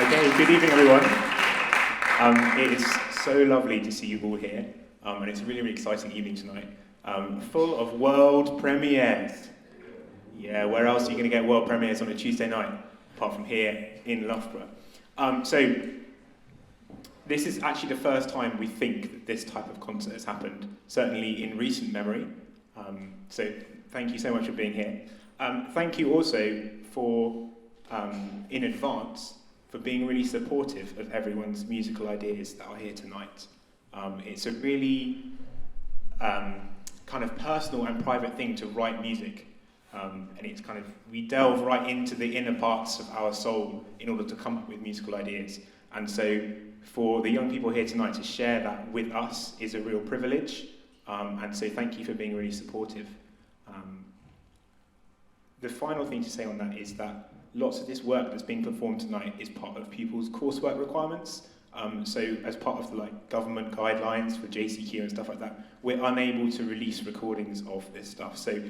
Okay, good evening, everyone. It is so lovely to see you all here, and it's a really, really exciting evening tonight, full of world premieres. Yeah, where else are you going to get world premieres on a Tuesday night, apart from here in Loughborough? So, this is actually the first time we think that this type of concert has happened, certainly in recent memory. So, thank you so much for being here. Thank you also for, in advance, for being really supportive of everyone's musical ideas that are here tonight. It's a really kind of personal and private thing to write music. And it's kind of, we delve right into the inner parts of our soul in order to come up with musical ideas. And so for the young people here tonight to share that with us is a real privilege. And so thank you for being really supportive. The final thing to say on that is that lots of this work that's being performed tonight is part of pupils' coursework requirements. So as part of the government guidelines for JCQ and stuff like that, we're unable to release recordings of this stuff. So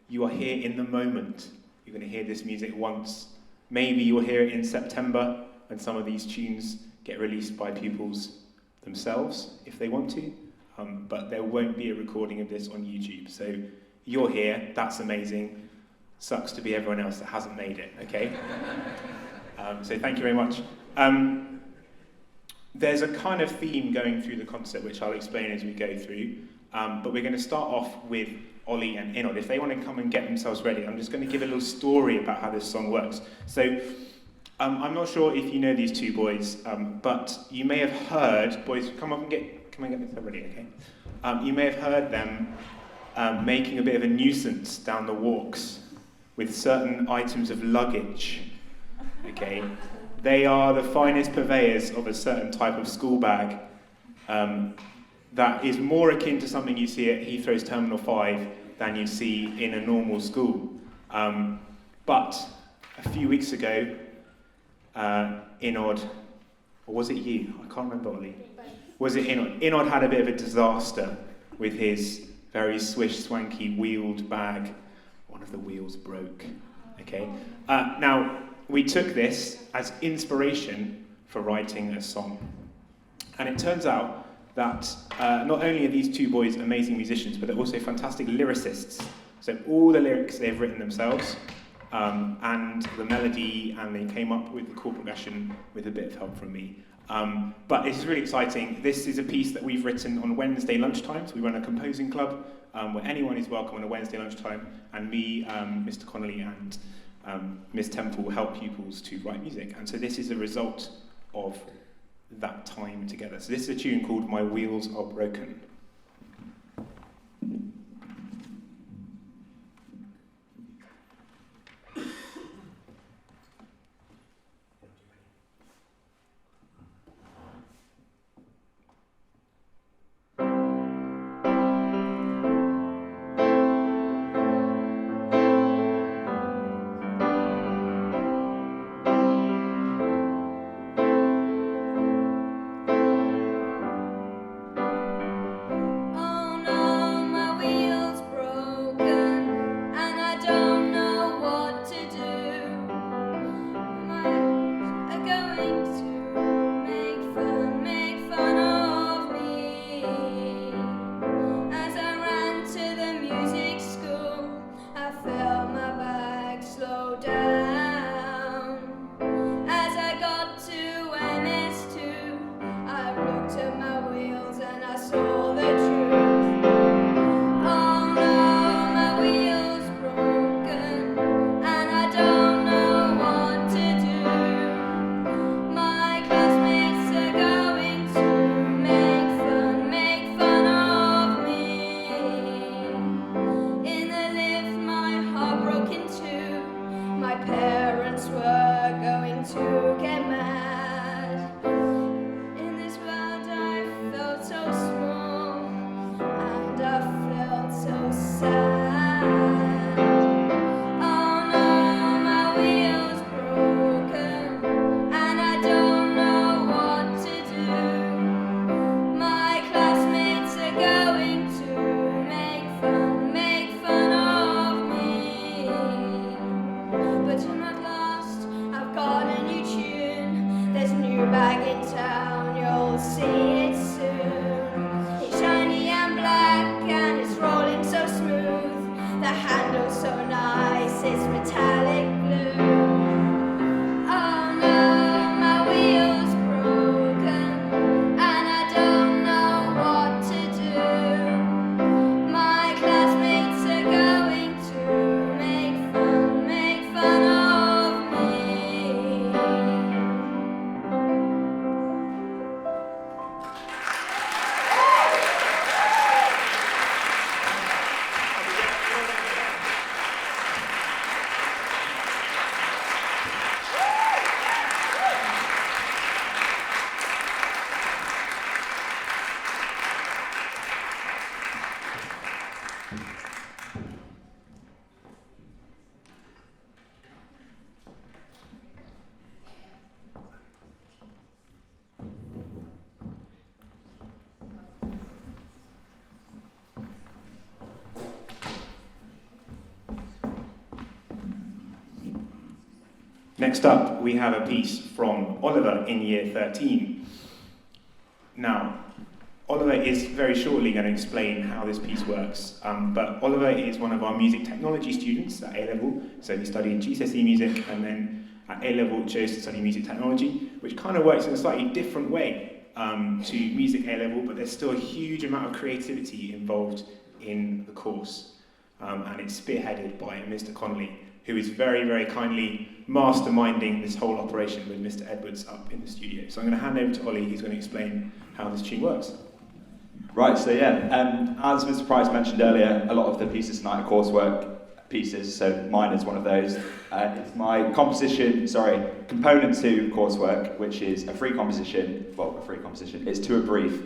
you are here in the moment. You're going to hear this music once. Maybe you'll hear it in September, and some of these tunes get released by pupils themselves, if they want to. But there won't be a recording of this on YouTube. So you're here, that's amazing. Sucks to be everyone else that hasn't made it, okay? So thank you very much. There's a kind of theme going through the concert, which I'll explain as we go through. But we're going to start off with Ollie and Inod. If they want to come and get themselves ready, I'm just going to give a little story about how this song works. So I'm not sure if you know these two boys, but you may have heard, boys, come and get themselves ready, okay? You may have heard them making a bit of a nuisance down the walks with certain items of luggage, okay? They are the finest purveyors of a certain type of school bag that is more akin to something you see at Heathrow's Terminal 5 than you see in a normal school. But a few weeks ago, Inod, or was it you? I can't remember, Ollie. Was it Inod? Inod had a bit of a disaster with his very swish, swanky, wheeled bag. One of the wheels broke, okay? Now, we took this as inspiration for writing a song. And it turns out that not only are these two boys amazing musicians, but they're also fantastic lyricists. So all the lyrics they've written themselves, and the melody, and they came up with the chord progression with a bit of help from me. But this is really exciting. This is a piece that we've written on Wednesday lunchtimes. We run a composing club where anyone is welcome on a Wednesday lunchtime, and me, Mr. Connolly, and Ms. Temple will help pupils to write music. And so this is a result of that time together. So this is a tune called My Wheels Are Broken. Next up, we have a piece from Oliver in year 13. Now, Oliver is very shortly going to explain how this piece works, but Oliver is one of our music technology students at A-level, so he studied GCSE music and then at A-level chose to study music technology, which kind of works in a slightly different way to music A-level, but there's still a huge amount of creativity involved in the course, and it's spearheaded by Mr. Connolly, who is very, very kindly masterminding this whole operation with Mr. Edwards up in the studio. So I'm going to hand over to Ollie, who's going to explain how this tune works. Right, so yeah, as Mr. Price mentioned earlier, a lot of the pieces tonight are coursework pieces, so mine is one of those. It's my component to coursework, which is a free composition, it's to a brief.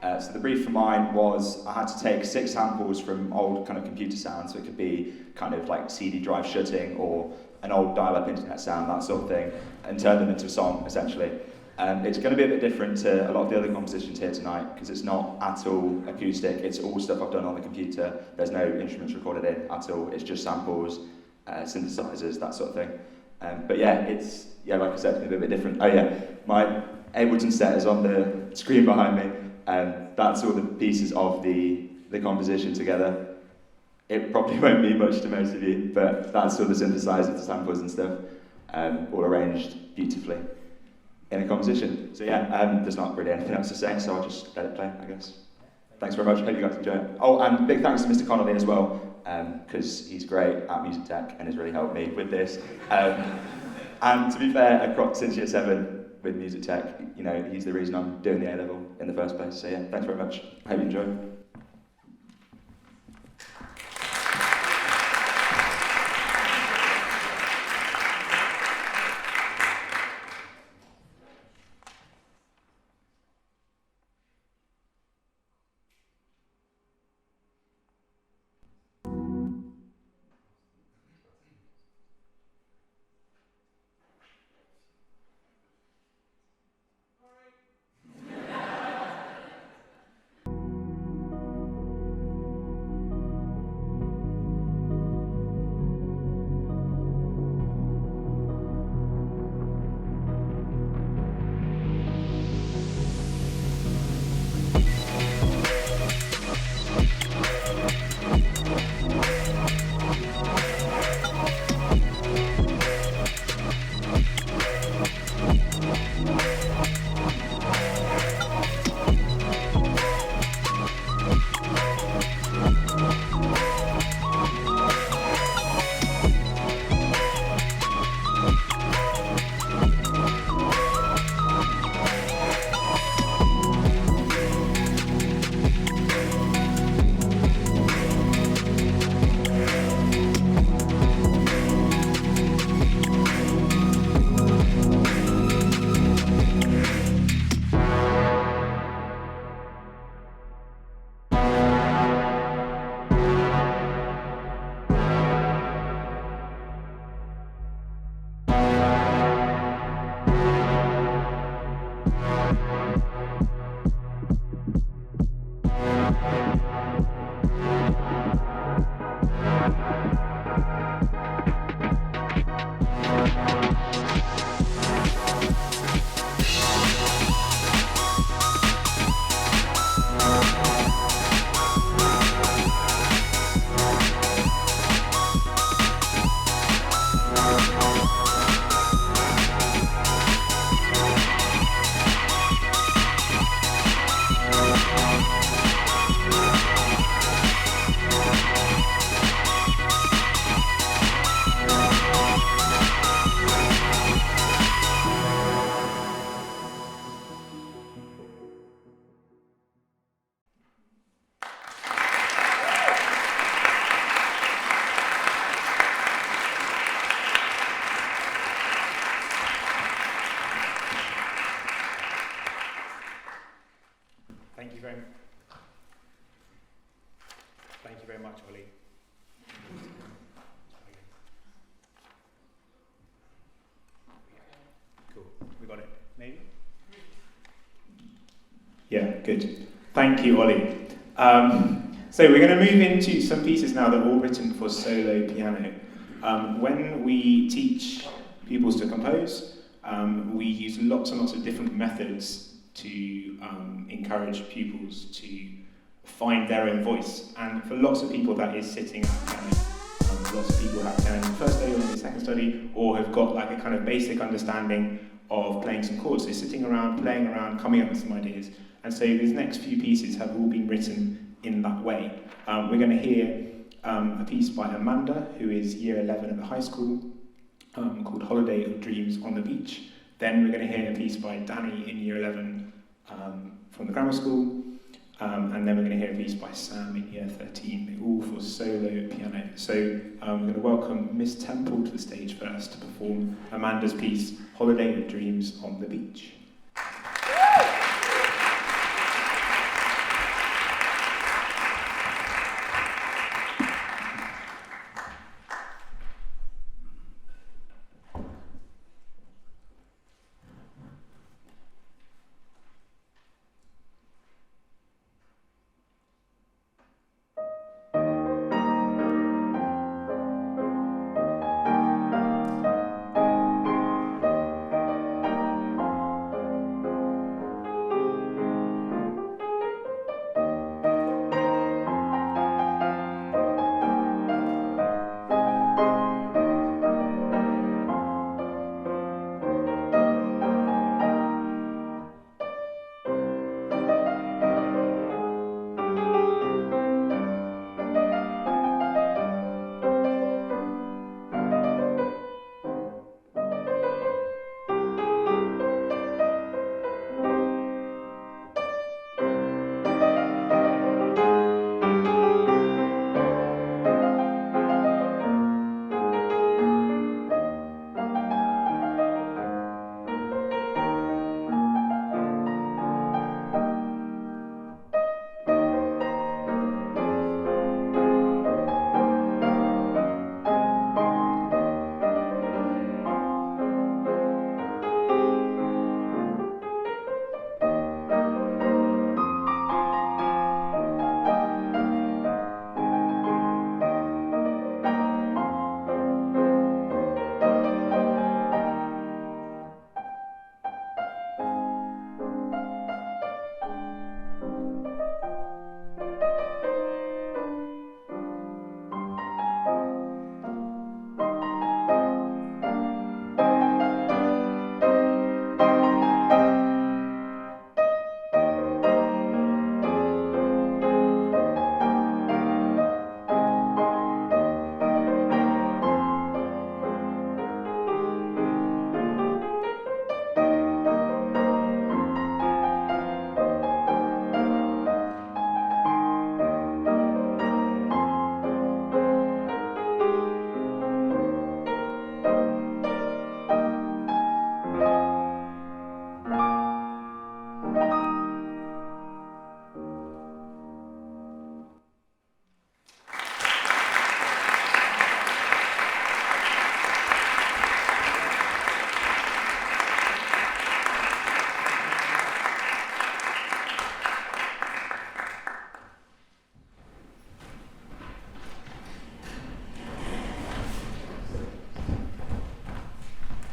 So the brief for mine was I had to take 6 samples from old kind of computer sounds, so it could be kind of like CD drive shutting or an old dial-up internet sound, that sort of thing, and turn them into a song, essentially. It's going to be a bit different to a lot of the other compositions here tonight, because it's not at all acoustic, it's all stuff I've done on the computer, there's no instruments recorded in at all, it's just samples, synthesizers, that sort of thing. But yeah, like I said, it's going to be a bit different. Oh yeah, my Ableton set is on the screen behind me. That's all the pieces of the composition together. It probably won't be much to most of you, but that's all the synthesizers, the samples and stuff, all arranged beautifully in a composition. So yeah, there's not really anything else to say, so I'll just let it play, I guess. Thanks very much, hope you guys enjoy it. Oh, and big thanks to Mr. Connolly as well, because he's great at music tech and has really helped me with this. And to be fair, since year 7, with music tech, he's the reason I'm doing the A-level in the first place. So yeah, thanks very much. I hope you enjoy. Thank you very much, Ollie. Cool. We got it. Maybe? Yeah, good. Thank you, Ollie. So we're going to move into some pieces now that are all written for solo piano. When we teach pupils to compose. We use lots and lots of different methods to encourage pupils to find their own voice. And for lots of people, that is sitting at a piano. Lots of people have piano in the first study or in the second study, or have got like a kind of basic understanding of playing some chords. So sitting around, playing around, coming up with some ideas. And so these next few pieces have all been written in that way. We're going to hear a piece by Amanda, who is year 11 at the high school, called Holiday of Dreams on the Beach. Then we're going to hear a piece by Danny in year 11 from the grammar school. And then we're going to hear a piece by Sam in year 13, all for solo piano. So we're going to welcome Miss Temple to the stage first to perform Amanda's piece, Holiday of Dreams on the Beach.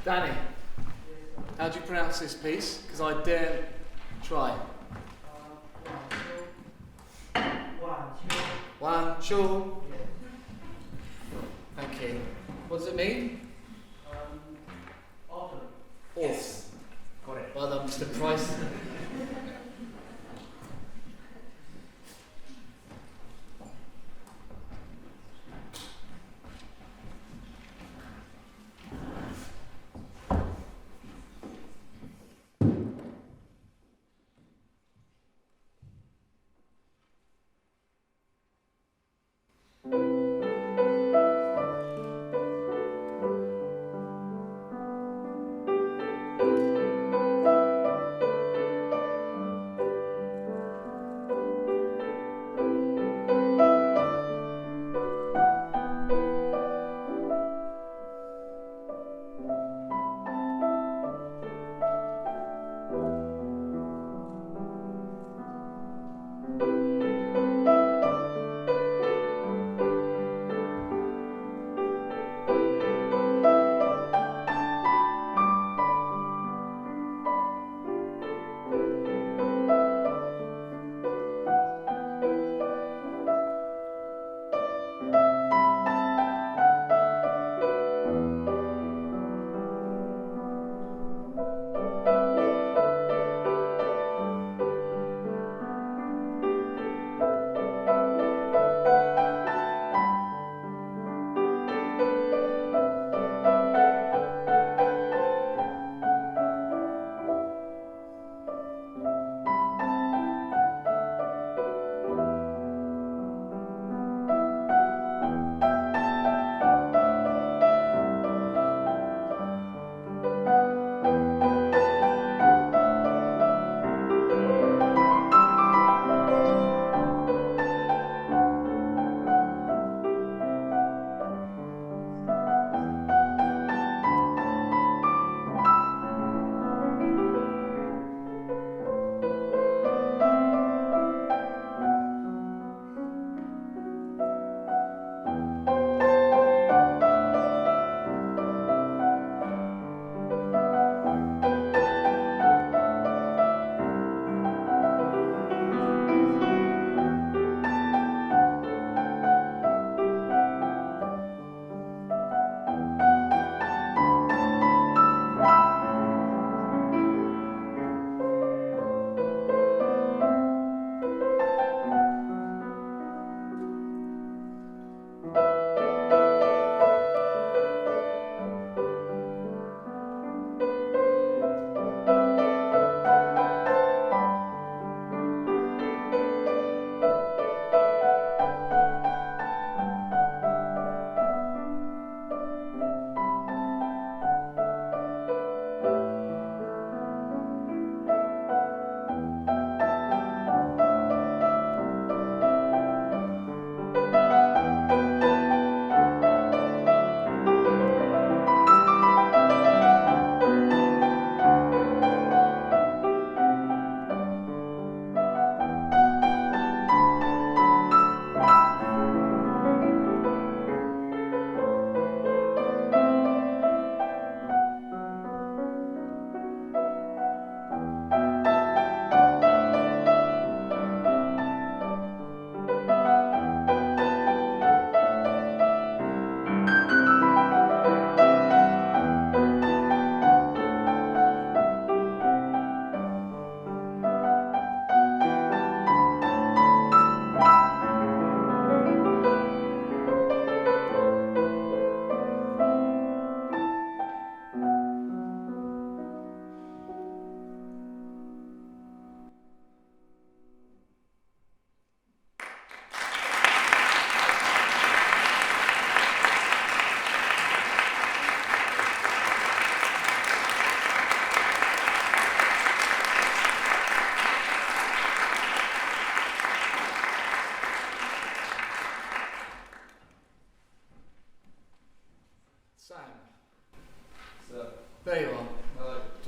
Danny, how do you pronounce this piece? Because I dare try. One, two. Thank you. What does it mean? Autumn. Yes. Got it. Well done, Mr. Price.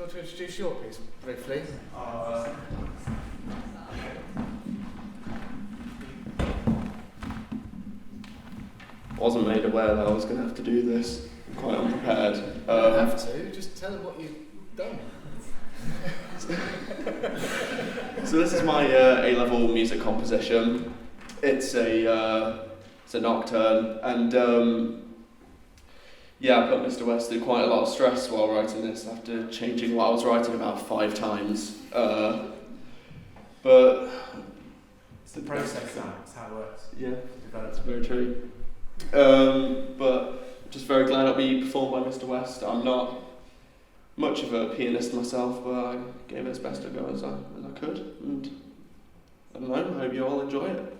want to introduce your piece briefly? Wasn't made aware that I was going to have to do this. I'm quite unprepared. You don't have to, just tell them what you've done. So this is my A-level music composition. It's a nocturne, and I put Mr. West through quite a lot of stress while writing this after changing what I was writing about 5 times. But it's the process, that's how it works. Yeah, Develops. very true. But just very glad I'll be performed by Mr. West. I'm not much of a pianist myself, but I gave it as best a go as I could, and I don't know, I hope you all enjoy it.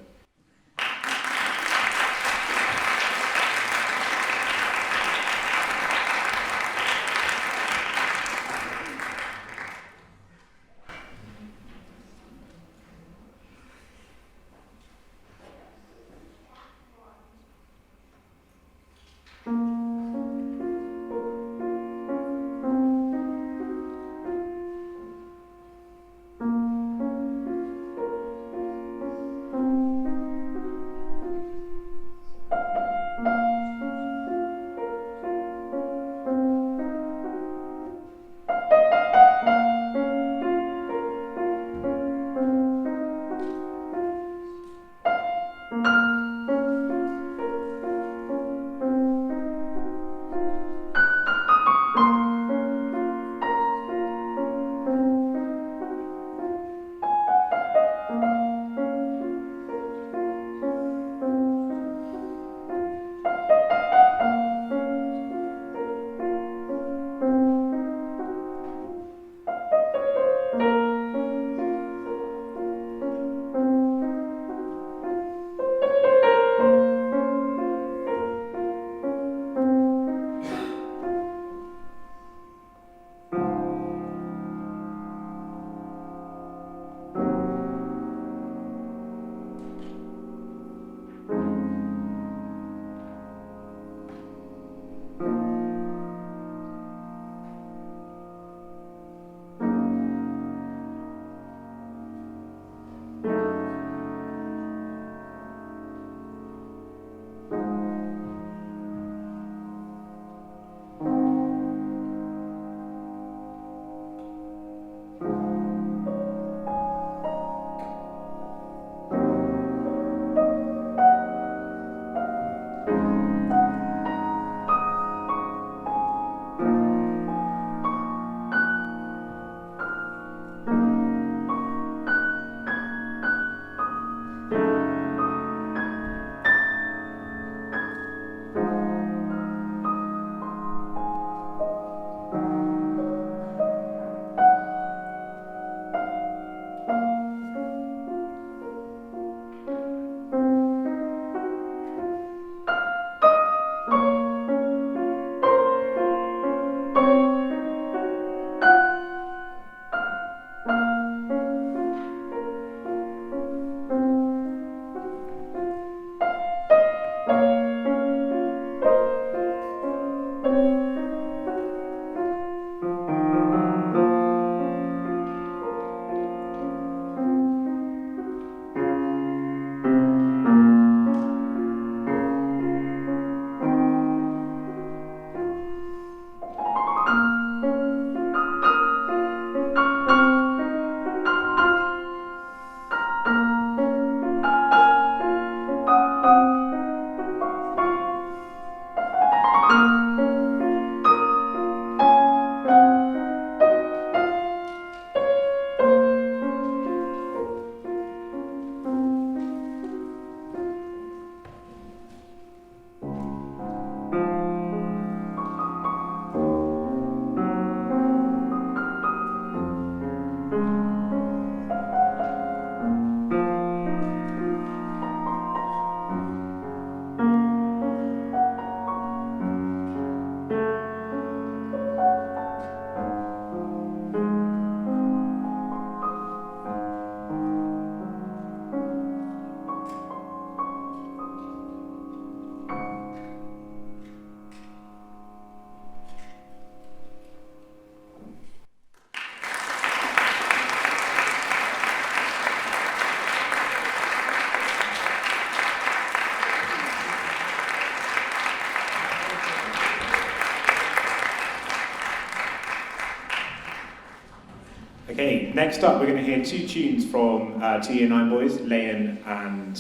Okay, next up we're going to hear two tunes from 2 Year 9 boys, Leon and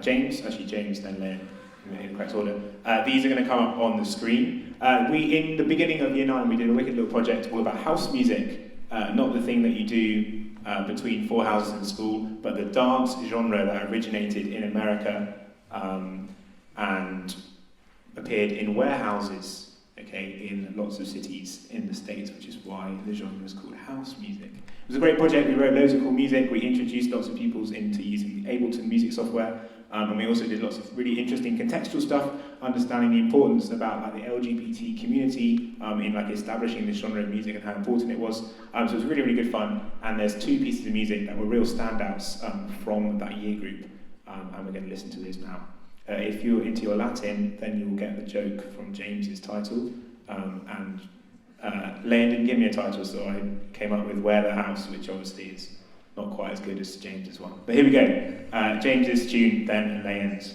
James. Actually, James, then Leon, in the correct order. These are going to come up on the screen. In the beginning of Year 9, we did a wicked little project all about house music, not the thing that you do between 4 houses in school, but the dance genre that originated in America and appeared in warehouses, okay, in lots of cities in the States, which is why the genre is called house music. It was a great project. We wrote loads of cool music. We introduced lots of pupils into using Ableton music software, and we also did lots of really interesting contextual stuff, understanding the importance about like the LGBT community in like establishing this genre of music and how important it was. So it was really, really good fun. And there's 2 pieces of music that were real standouts from that year group, and we're going to listen to those now. If you're into your Latin, then you'll get the joke from James's title. Leon didn't give me a title, so I came up with Where the House, which obviously is not quite as good as James's one. But here we go. James's tune, then Leon's.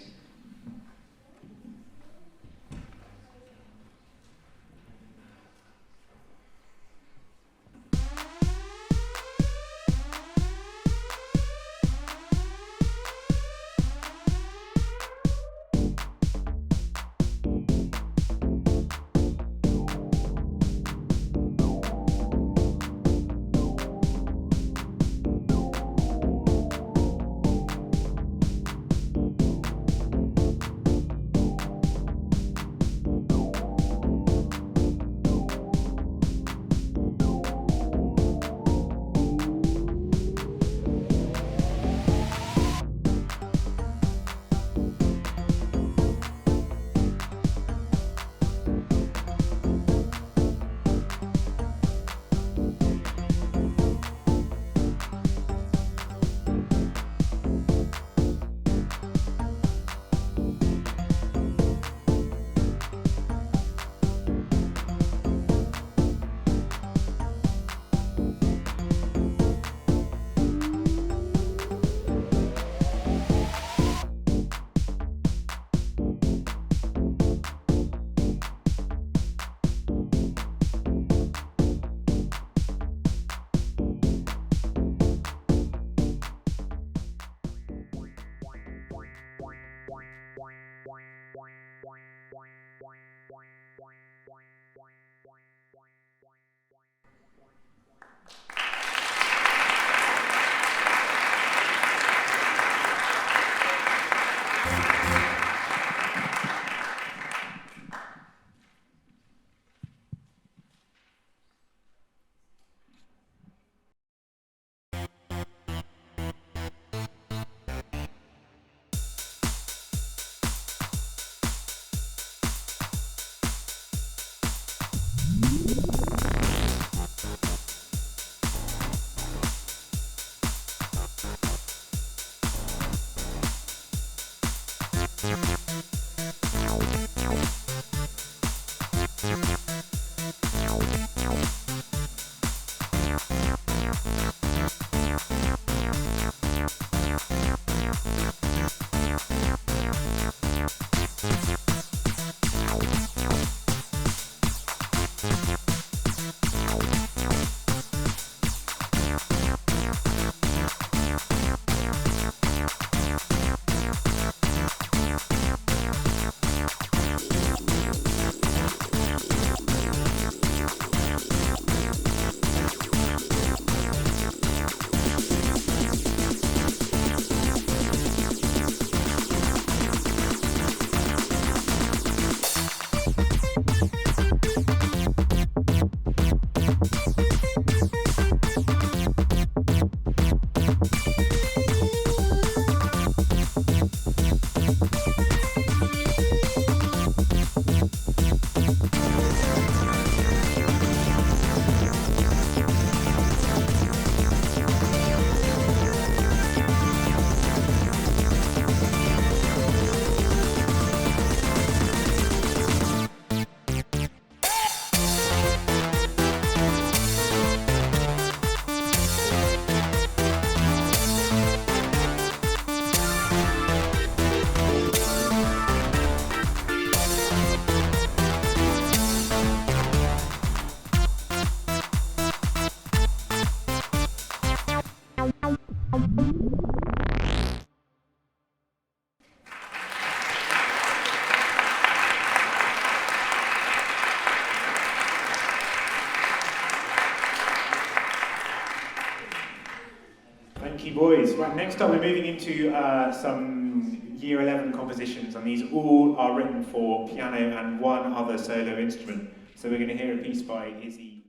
Thank you, boys. Right, next up we're moving into some Year 11 compositions, and these all are written for piano and one other solo instrument. So we're going to hear a piece by Izzy,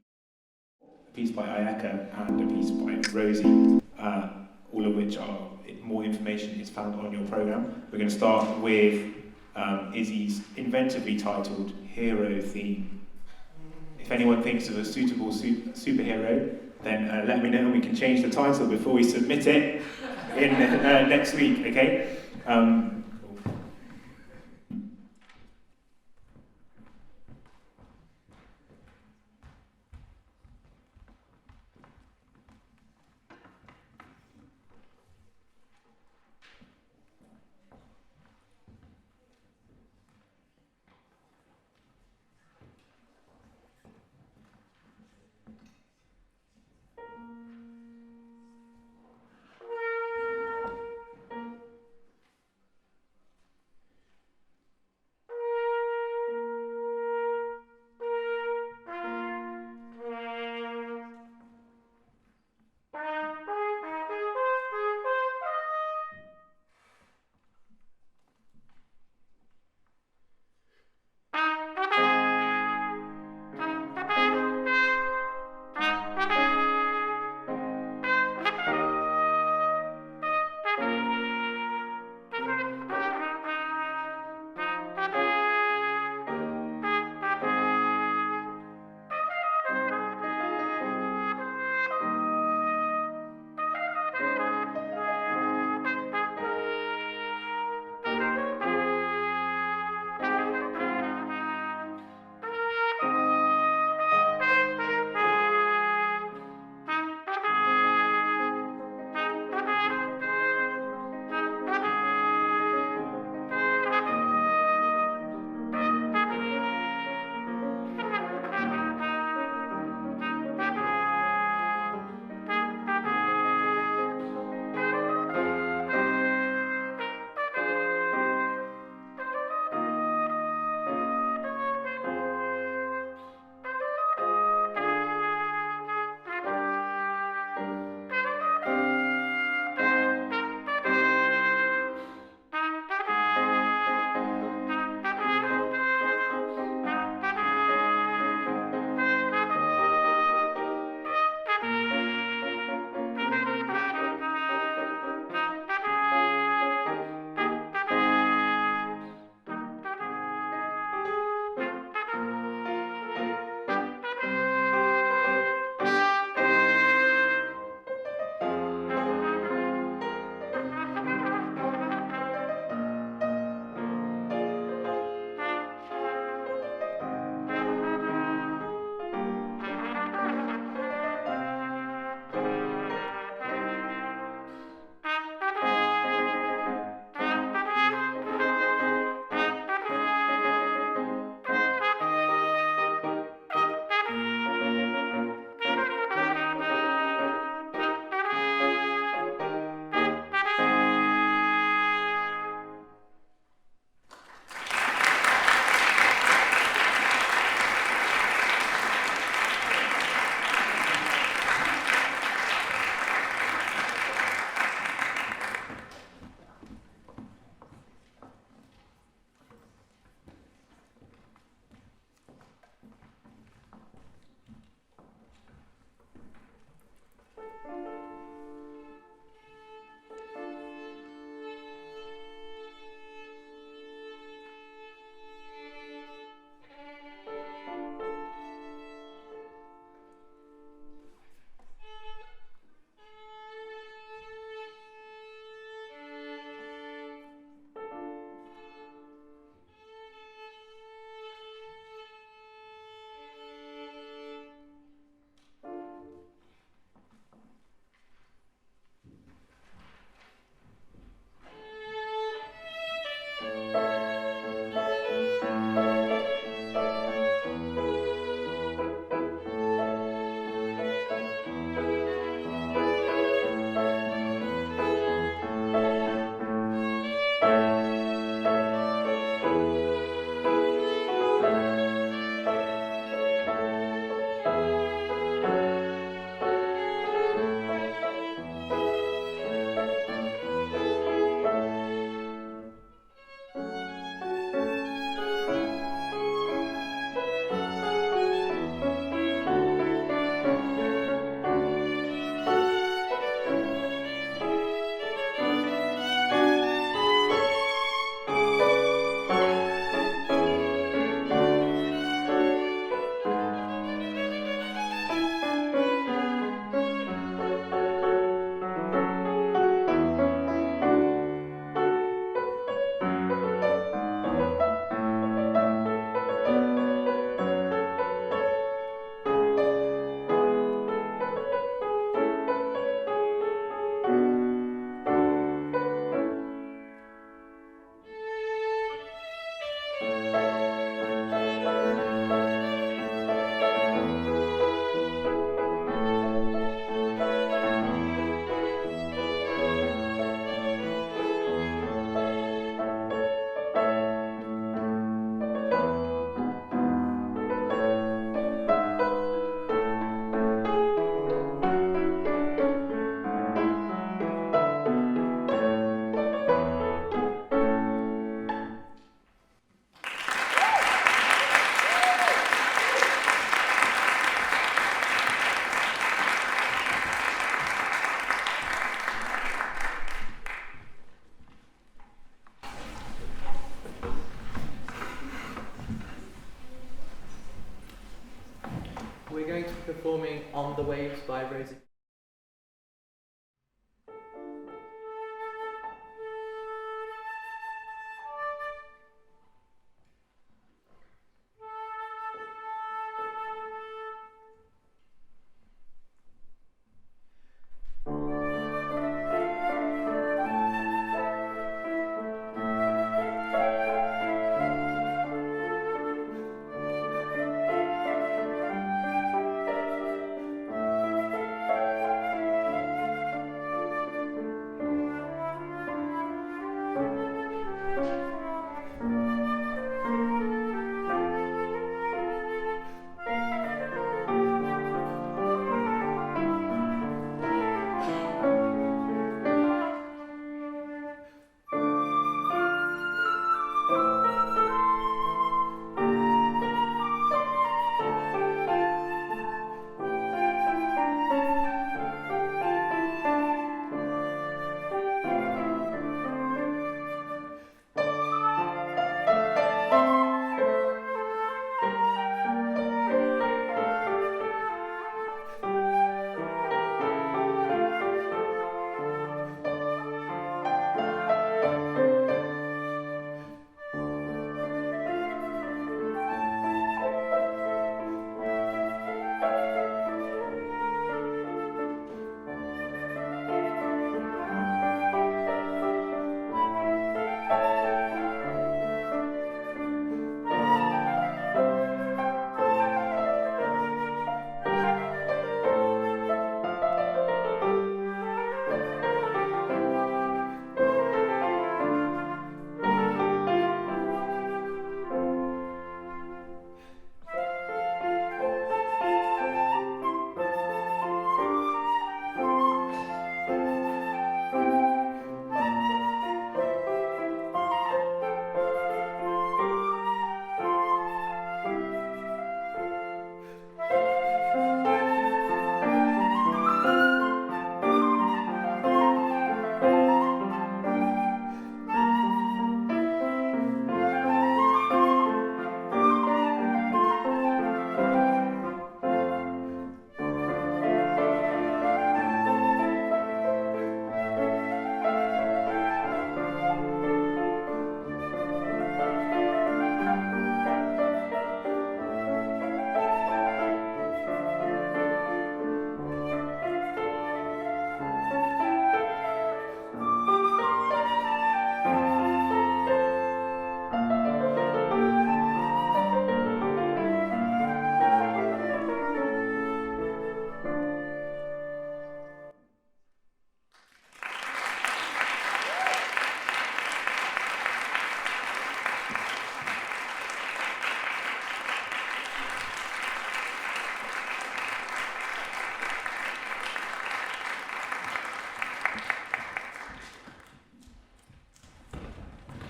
a piece by Ayaka, and a piece by Rosie, all of which are, more information is found on your programme. We're going to start with Izzy's inventively titled Hero Theme. If anyone thinks of a suitable superhero, then let me know and we can change the title before we submit it in next week, okay? Cool. On the Waves by Rosie.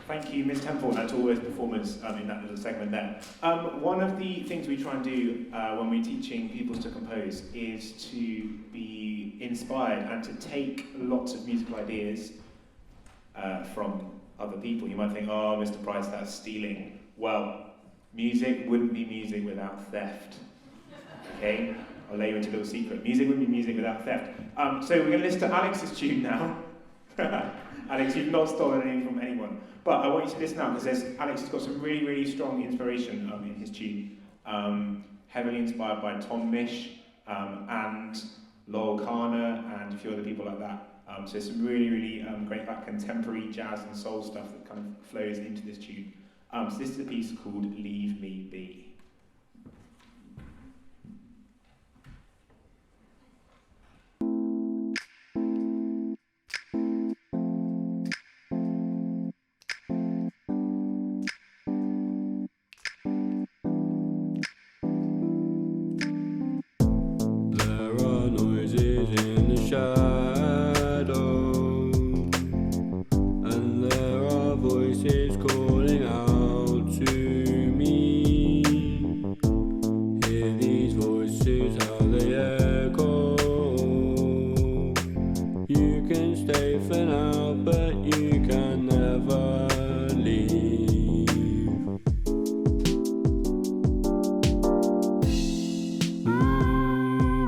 Thank you, Ms. Temple, and to all those performers in that little segment there. One of the things we try and do when we're teaching pupils to compose is to be inspired and to take lots of musical ideas from other people. You might think, oh, Mr. Price, that's stealing. Well, music wouldn't be music without theft. Okay? I'll lay you into a little secret. Music wouldn't be music without theft. So we're going to listen to Alex's tune now. Alex, you've not stolen anything from anyone. But I want you to listen now, because Alex has got some really, really strong inspiration in his tune. Heavily inspired by Tom Misch and Lowell Carner and a few other people like that. So some really, really great like contemporary jazz and soul stuff that kind of flows into this tune. So this is a piece called Leave Me Be.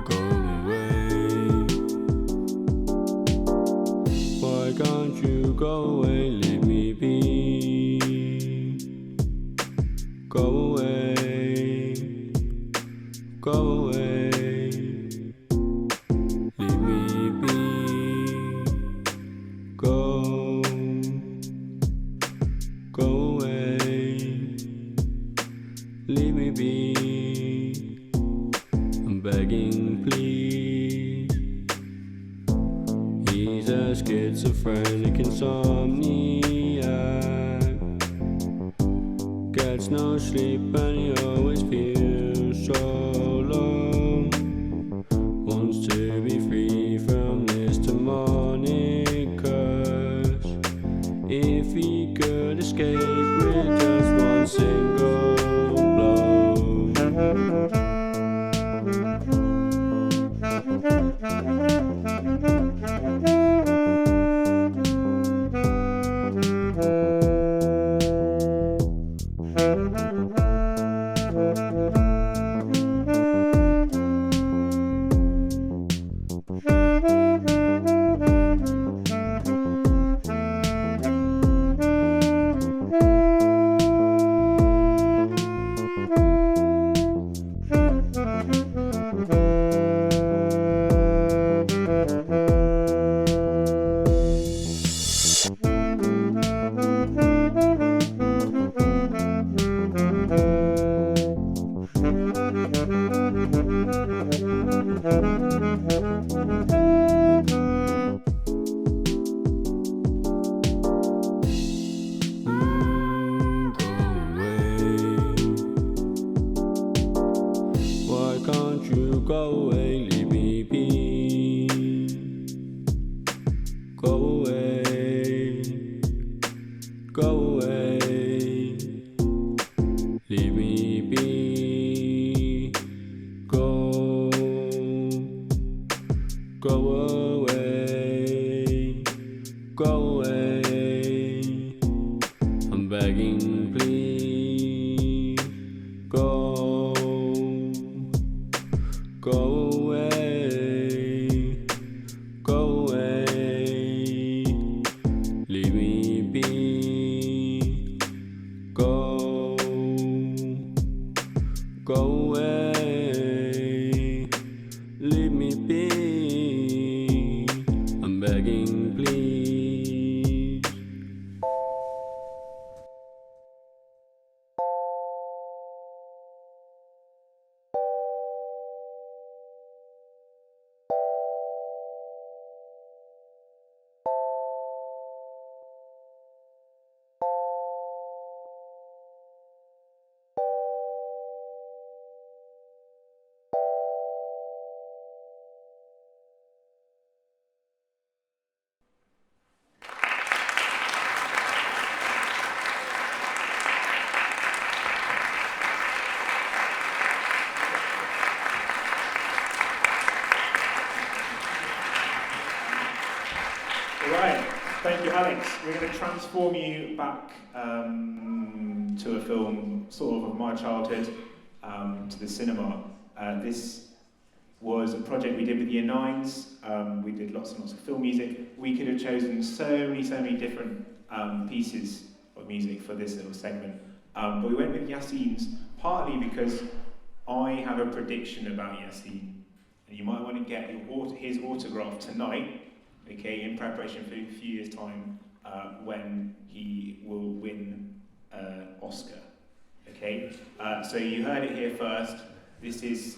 Go Go away, leave me be. Go away, go away, leave me be. Go away, leave me be. I'm begging, please. He's a schizophrenic insomniac. Gets no sleep and he always feels so alone. Wants to be free from this demonic curse. If he could escape with just one single blow. Why can't you go away, leave me be? Go away, go away, leave me be. Go away, go away. I'm begging, please. Go away, go away, leave me be. Go away, leave me be. I'm begging, please. Right, thank you, Alex. We're going to transform you back to a film sort of my childhood, to the cinema. This was a project we did with Year 9s. We did lots and lots of film music. We could have chosen so many different pieces of music for this little segment. But we went with Yassine's partly because I have a prediction about Yassine. And you might want to get his autograph tonight, okay, in preparation for a few years' time when he will win Oscar. Okay, so you heard it here first. This is,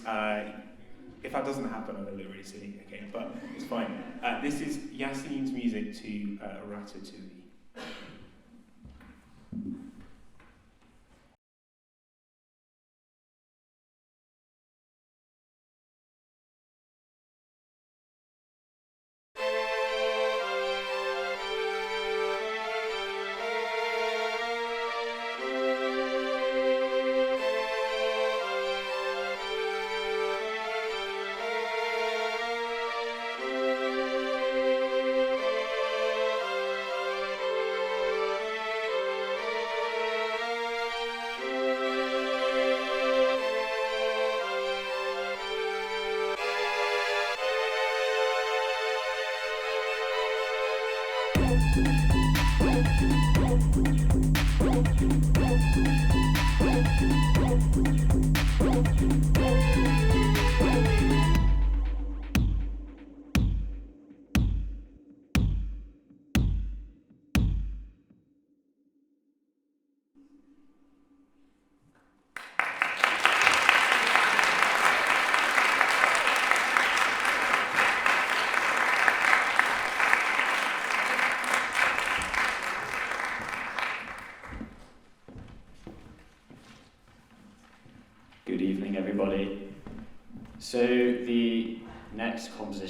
if that doesn't happen, I'm a little really silly, okay, but it's fine. This is Yassine's music to Ratatouille.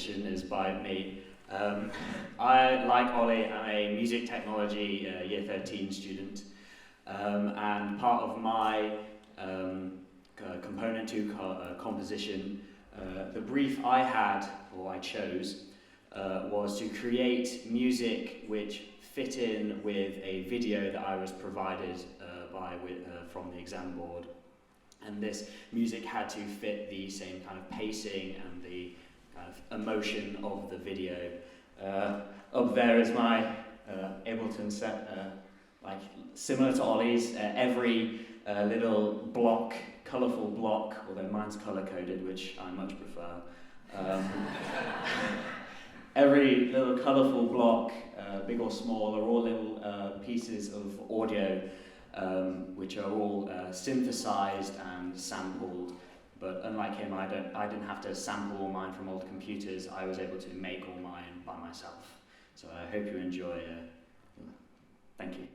composition is by me. I, like Ollie, am a music technology year 13 student, and part of my component 2 composition, the brief I had, or I chose, was to create music which fit in with a video that I was provided from the exam board. And this music had to fit the same kind of pacing and the kind of emotion of the video. Up there is my Ableton set, like similar to Ollie's. Every little block, colourful block, although mine's colour-coded, which I much prefer. Every little colourful block, big or small, are all little pieces of audio which are all synthesized and sampled. But unlike him, I didn't have to sample all mine from old computers. I was able to make all mine by myself. So I hope you enjoy. Thank you.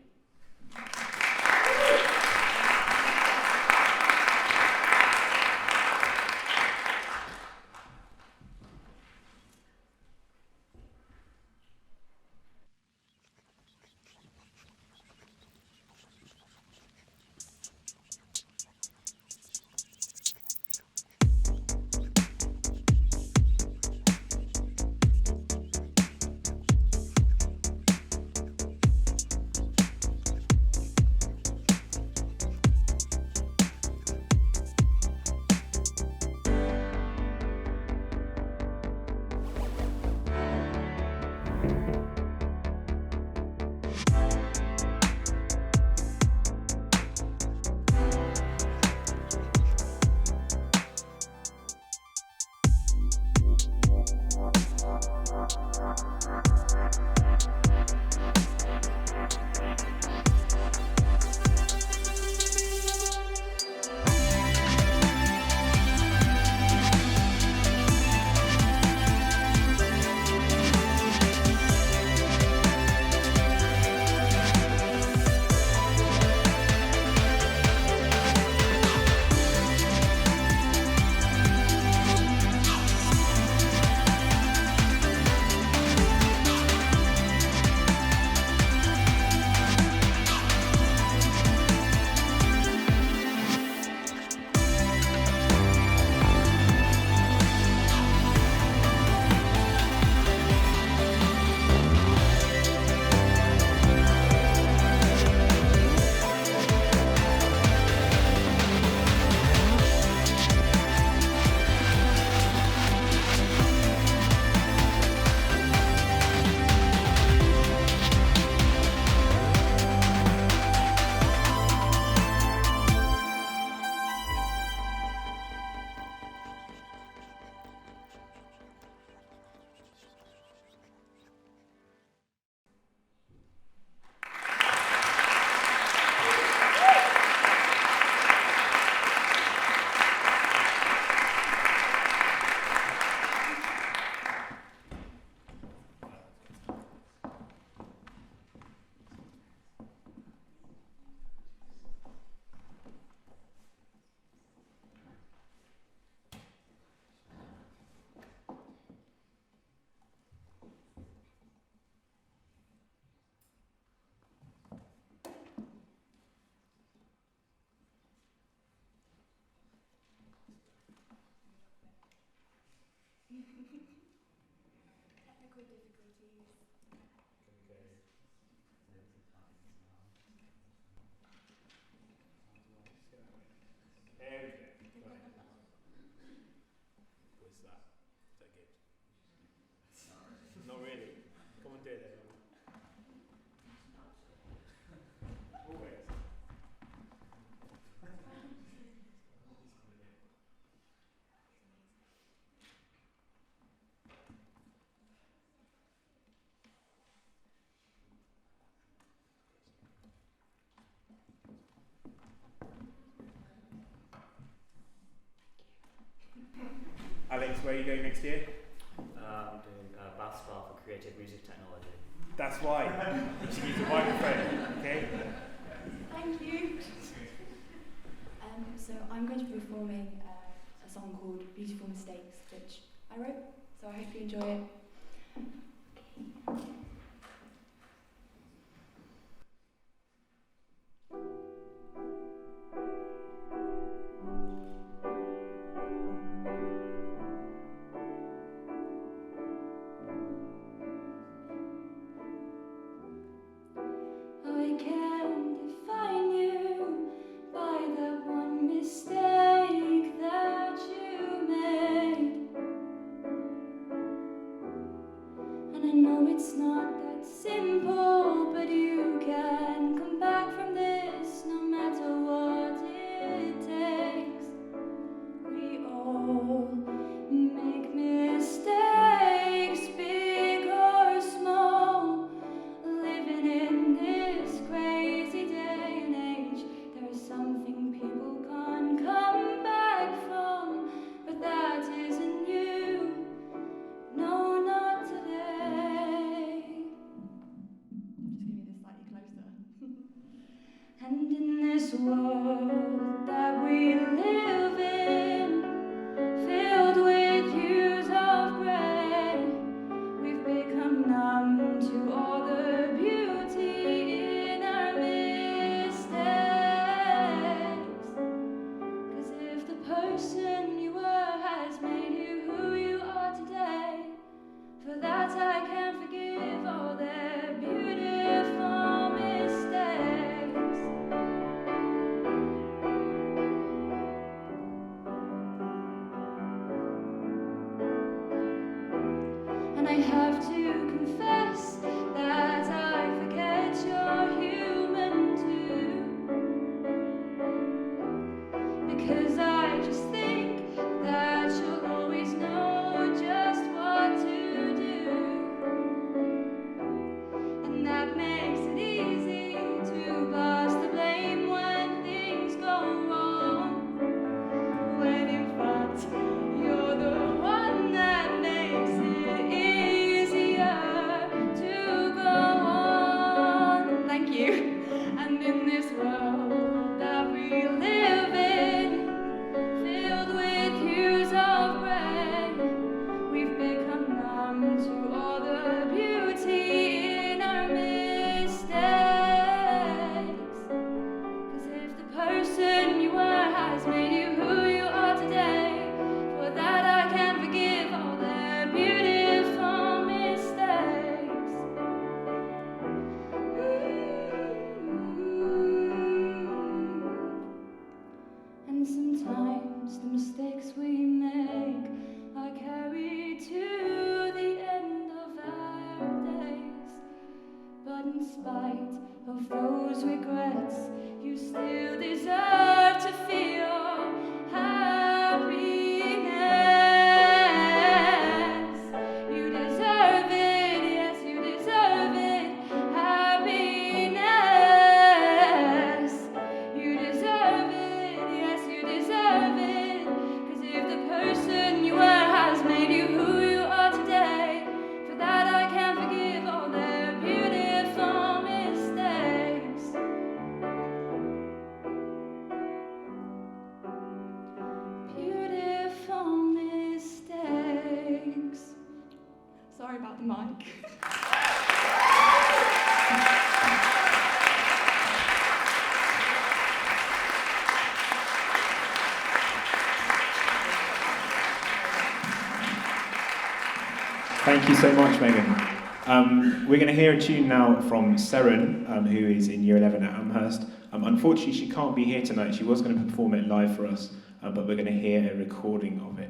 Technical difficulties. Was that? Is that good? Not really. Come and do it then. Always. Alex, where are you going next year? I'm doing Bath Spa for Creative Music Technology. That's why. You should use the microphone, okay? Thank you. So I'm going to be performing a song called Beautiful Mistakes, which I wrote. So I hope you enjoy it. I can define you by that one mistake that you made. And I know it's not that simple, but you can come back from this no matter what it takes. We all make mistakes, big or small. Living in this crazy day and age, there is something people can't come back from, but that isn't you. No, not today. Just give me this slightly closer. And in this world that we live in, filled with hues of grey, we've become numb to all the beauty in our mistakes. 'Cause if the person you were has made you who you are today, for that I can't forgive all their beautiful mistakes. And I have to confess that I forget you're human too, because I just think that you'll always know just what to do, and that makes it easy to pass the blame when things go wrong, when in fact you're the one that makes it easier to go on. Thank you. And in this world that we live in, filled with hues of grey, we've become numb to all the beauty in our mistakes. 'Cause if the person you were has made you who you are today, for that I can't forgive all their beautiful mistakes. And sometimes the mistakes we make are carried to the end of our days. But in spite of those regrets, you still deserve to feel happiness. You deserve it, yes, you deserve it. Happiness. You deserve it, yes, you deserve it. 'Cause if the person you were has made you who you are today, for that I can't forgive all their beautiful mistakes. Beautiful mistakes. Sorry about the mic. Thank you so much, Megan. We're going to hear a tune now from Seren, who is in Year 11 at Amherst. Unfortunately, she can't be here tonight. She was going to perform it live for us, but we're going to hear a recording of it.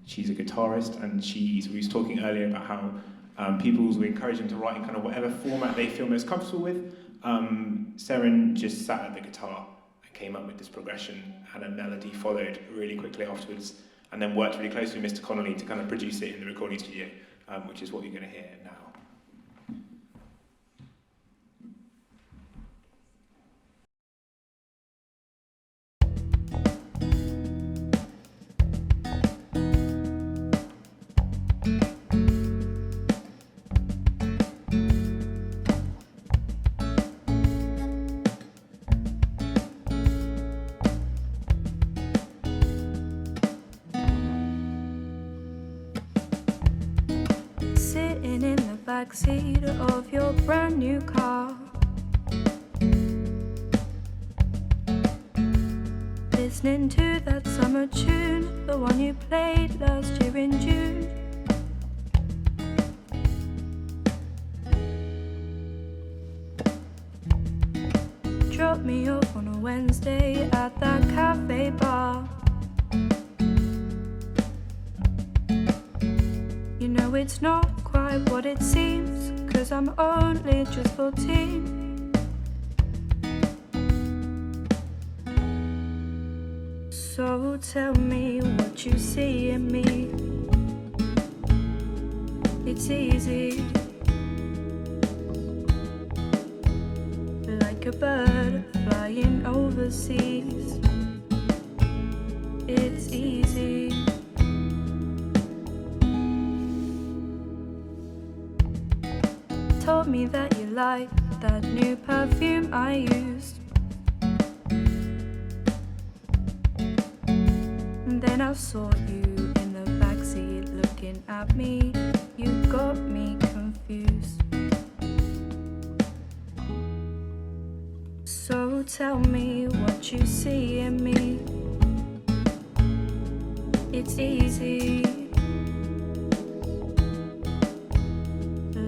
She's a guitarist, and we was talking earlier about how we encourage them to write in kind of whatever format they feel most comfortable with. Seren just sat at the guitar and came up with this progression, and a melody followed really quickly afterwards, and then worked really closely with Mr. Connolly to kind of produce it in the recording studio, which is what you're going to hear now. backseat of your brand new car. Listening to that summer tune, the one you played last year in June. Drop me off on a Wednesday at that cafe bar. You know it's not quite what it seems, 'cause I'm only just 14. So tell me what you see in me. It's easy, like a bird flying overseas. It's easy. Told me that you liked that new perfume I used. And then I saw you in the backseat looking at me. You got me confused. So tell me what you see in me. It's easy,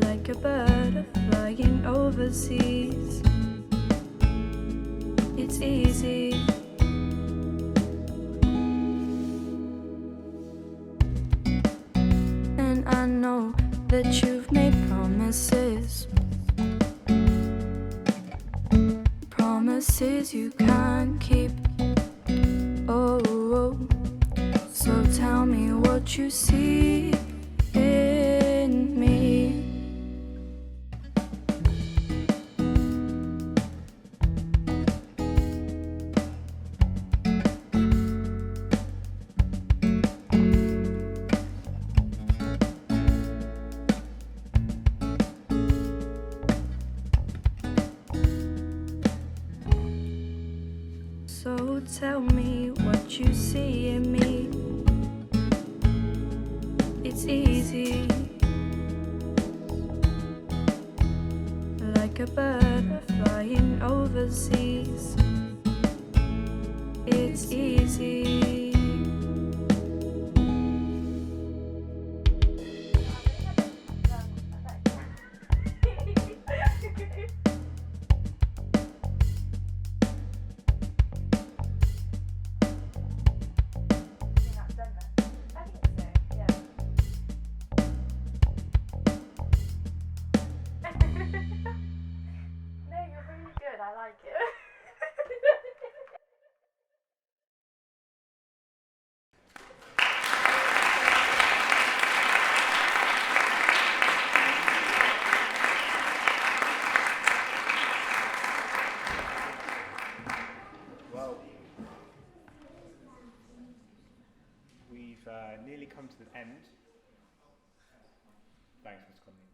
like a bird flying overseas. It's easy. And I know that you've made promises, promises you can't keep. Oh, oh. So tell me what you see in me. So tell me what you see in me. It's easy, like a bird flying overseas. It's easy. I like it. Well, we've nearly come to the end. Thanks, Mr. Conley.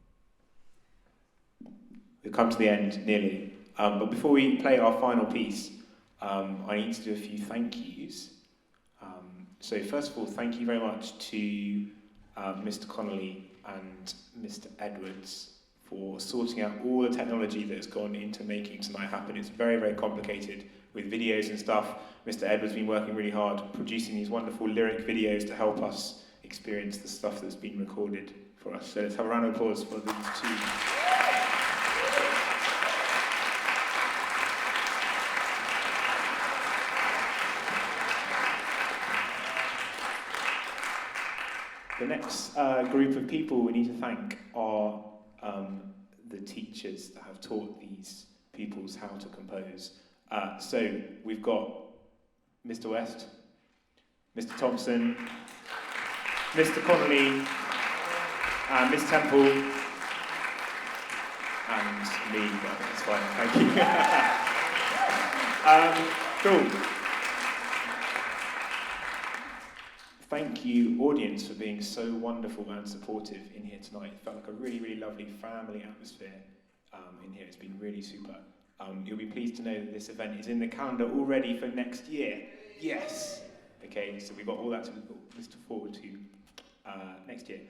We've come to the end, nearly. But before we play our final piece, I need to do a few thank yous. So first of all, thank you very much to Mr. Connolly and Mr. Edwards for sorting out all the technology that has gone into making tonight happen. It's very, very complicated with videos and stuff. Mr. Edwards has been working really hard producing these wonderful lyric videos to help us experience the stuff that's been recorded for us. So let's have a round of applause for these two. The next group of people we need to thank are the teachers that have taught these pupils how to compose. So we've got Mr. West, Mr. Thompson, Mr. Connolly, Miss Temple, and me. Well, that's fine, thank you. Cool. Thank you, audience, for being so wonderful and supportive in here tonight. It felt like a really, really lovely family atmosphere in here. It's been really super. You'll be pleased to know that this event is in the calendar already for next year. Yes! Okay, so we've got all that to look forward to next year.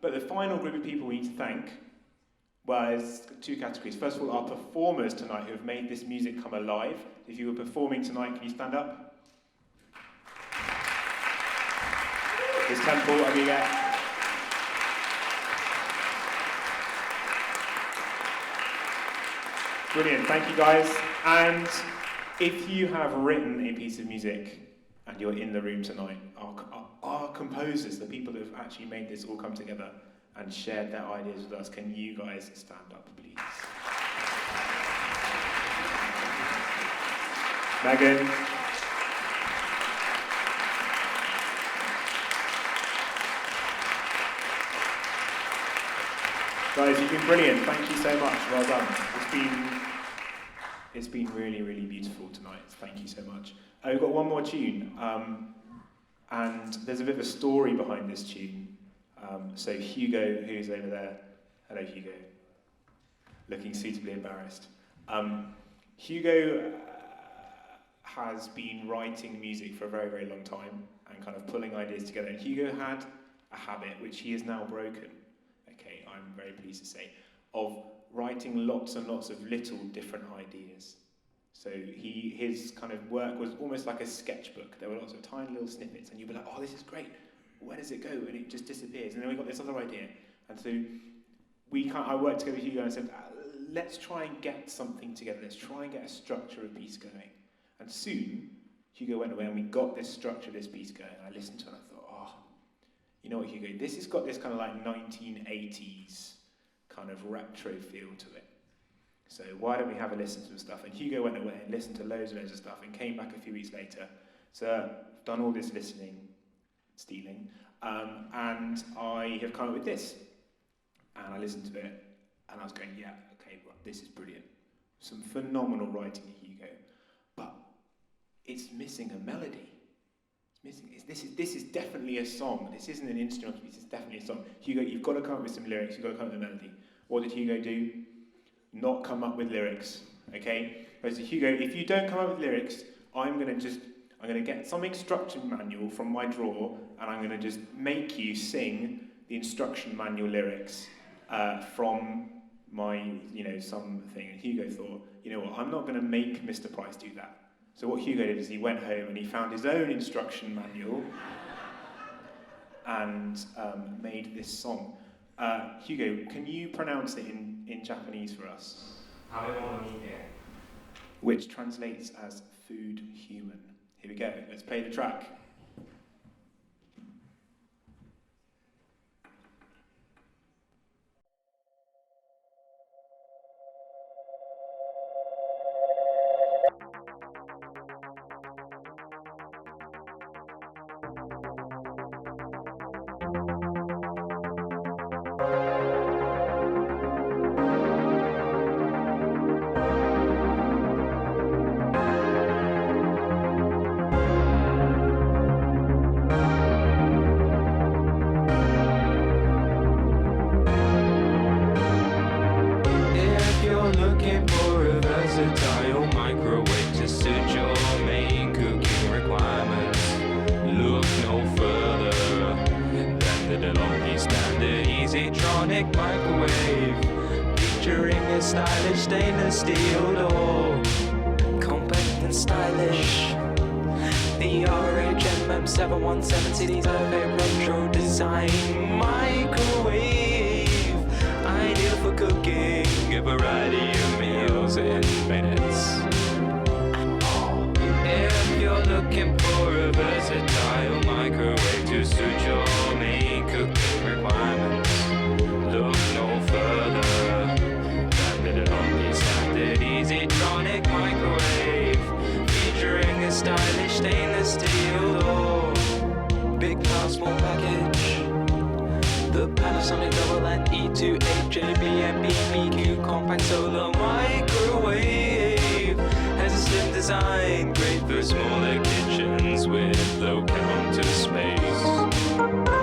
But the final group of people we need to thank was two categories. First of all, our performers tonight who have made this music come alive. If you were performing tonight, can you stand up? This Temple, Amiga. Brilliant, thank you guys. And if you have written a piece of music and you're in the room tonight, our composers, the people who have actually made this all come together and shared their ideas with us, can you guys stand up, please? Megan. Guys, you've been brilliant. Thank you so much. Well done. It's been really, really beautiful tonight. Thank you so much. We've got one more tune, and there's a bit of a story behind this tune. So Hugo, who's over there, hello Hugo, looking suitably embarrassed. Hugo has been writing music for a very, very long time and kind of pulling ideas together. And Hugo had a habit, which he has now broken, okay, I'm very pleased to say, of writing lots and lots of little different ideas. So his kind of work was almost like a sketchbook. There were lots of tiny little snippets, and you'd be like, oh, this is great. Where does it go? And it just disappears. And then we got this other idea. And so I worked together with Hugo and I said, let's try and get something together. Let's try and get a structure of piece going. And soon, Hugo went away and we got this structure of this piece going. And I listened to it and I thought, oh, you know what, Hugo, this has got this kind of like 1980s kind of retro feel to it. So why don't we have a listen to some stuff? And Hugo went away and listened to loads and loads of stuff and came back a few weeks later. So I've done all this listening, stealing, and I have come up with this. And I listened to it and I was going, yeah, okay, well, this is brilliant. Some phenomenal writing, Hugo. But it's missing a melody. It's missing. This is definitely a song. This isn't an instrumental piece, it's definitely a song. Hugo, you've got to come up with some lyrics, you've got to come up with a melody. What did Hugo do? Not come up with lyrics, okay? So Hugo, if you don't come up with lyrics, I'm going to get some instruction manual from my drawer and I'm going to just make you sing the instruction manual lyrics from my, something. And Hugo thought, you know what, I'm not going to make Mr. Price do that. So what Hugo did is he went home and he found his own instruction manual and made this song. Hugo, can you pronounce it in Japanese for us? Which translates as food human. Here we go, let's play the track. Cities of a retro design microwave, ideal for cooking a variety of meals in minutes and more. If you're looking for a versatile microwave to suit your main cooking requirements, look no further than the only standard Easytronic microwave, featuring a stylish stainless steel door. Big power, small package. The Panasonic Double and E28 JBM BBQ compact solar microwave has a slim design, great for smaller kitchens with low counter space.